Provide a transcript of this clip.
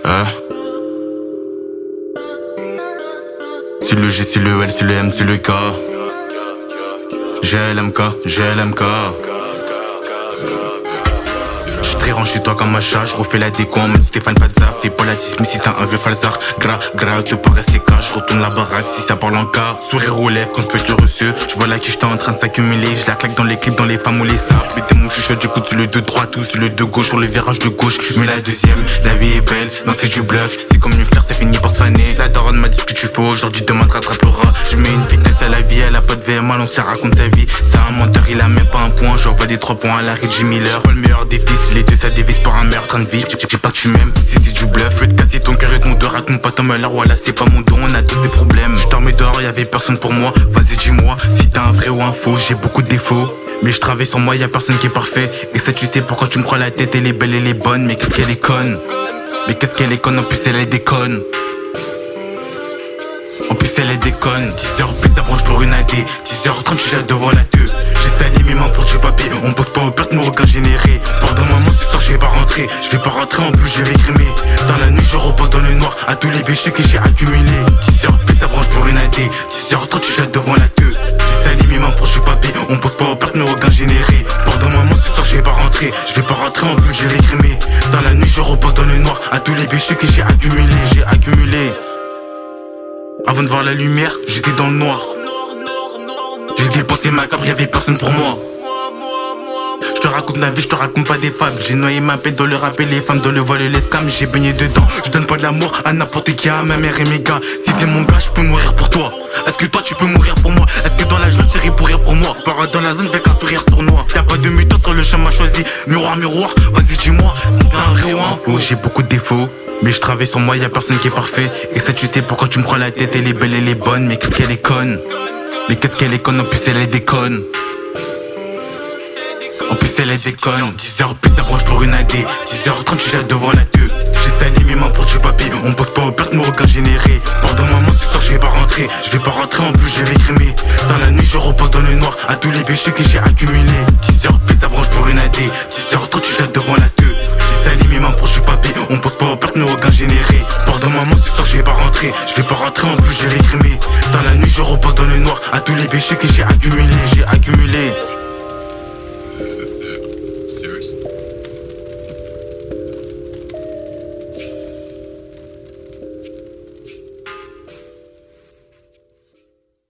Hein? C'est le G, c'est le L, c'est le M, c'est le K. GLMK, GLMK. J'suis très rang chez toi comme un chat, j'refais la déco en mode Stéphane Pazza. Fais pas la mais si t'as un vieux falzar. Gras, te paraît c'est cas, j'retourne la baraque si ça parle en cas. Sourire aux lèvres quand je peux te reçu. J'vois la quiche en train de s'accumuler. J'la claque dans les clips, dans les femmes ou les sables. Les démons chuchotent, j'écoute sur le de droite ou sur le de gauche, sur le virage de gauche. Mais la deuxième, la vie est belle, non c'est du bluff. C'est comme une fleur, ça finit par se faner. La daronne m'a dit ce que tu fais aujourd'hui, demain te rattrapera. Je mets une vitesse à la vie, elle a pas de VM, on se raconte sa vie. C'est un menteur, il a même pas un point. J'envoie des 3 points à la Reggie Miller. Pas le meilleur des fils, les deux ça dévisse par un meilleur train de vie. J'ai pas que tu m'aimes, si c'est du bluff. Je vais te casser ton cœur et ton dos, raconte pas ton malheur. Voilà, c'est pas mon don, on a tous des problèmes. Je dormais dehors, y'avait personne pour moi. Vas-y, dis-moi si t'as un vrai ou un faux. J'ai beaucoup de défauts, mais je travaille sans moi, y'a personne qui est parfait. Et ça, tu sais pourquoi tu me crois la tête, elle est belle, elle est bonne. Mais qu'est-ce qu'elle est conne, mais qu'est-ce qu'elle est conne, en plus elle est déconne. En plus elle est déconne. 10h plus ça branche pour une AD. 10h30 je suis là devant la queue. J'ai sali mes mains pour du papier. On bosse pas aux pertes, nos regards générés. Pardon maman, ce soir je vais pas rentrer. Je vais pas rentrer, en plus je vais crimer. Dans la nuit je repose dans le noir à tous les péchés que j'ai accumulés. 10h plus ça branche pour une AD. 10h30 je suis là devant la queue. J'ai sali mes mains pour du papier. On bosse pas aux pertes, nos regards générés. Pardon maman, ce soir je vais pas rentrer. Je vais pas rentrer, en plus je vais crimer. Dans la nuit je repose dans le noir à tous les péchés que j'ai accumulés. J'ai accumulé. Avant de voir la lumière, j'étais dans le noir. J'ai dépensé ma carte, y'avait personne pour moi. Je te raconte la vie, je te raconte pas des fables. J'ai noyé ma paix dans le rap et les femmes, dans le voile et les scams. J'ai baigné dedans, je donne pas de l'amour à n'importe qui, à ma mère et mes gars. Si t'es mon gars, je peux mourir pour toi. Est-ce que toi tu peux mourir pour moi? Est-ce que dans la joie t'irais pour rire pour moi? Pars dans la zone avec un sourire sournois. Y'a pas de mutant sur le chemin choisi. Miroir, miroir, vas-y dis-moi si c'est un vrai ou un faux. J'ai beaucoup de défauts, mais je travaille sans moi, y'a personne qui est parfait. Et ça tu sais pourquoi tu me crois la tête, elle est belle, elle est bonne. Mais qu'est-ce qu'elle est conne, mais qu'est-ce qu'elle est conne, en plus elle est déconne. En plus elle est déconne. 10h plus ça branche pour une AD. 10h30 je suis là devant la queue. J'ai sali mes mains pour du papier. On bosse pas aux pertes, nos regards générés. Pardon maman, ce soir je vais pas rentrer. Je vais pas rentrer, en plus je vais crimer. Dans la nuit je repose dans le noir à tous les péchés que j'ai accumulés. 10h plus ça branche pour une AD. 10h30 je suis là devant la queue. J'ai sali mes mains pour du papier. On bosse pas aux pertes, nos regards générés. Pardon maman, ce soir je vais pas rentrer. Je vais pas rentrer, en plus je vais crimer. Dans la nuit je repose dans le noir à tous les péchés que j'ai accumulés. J'ai accumulé. Is it serious?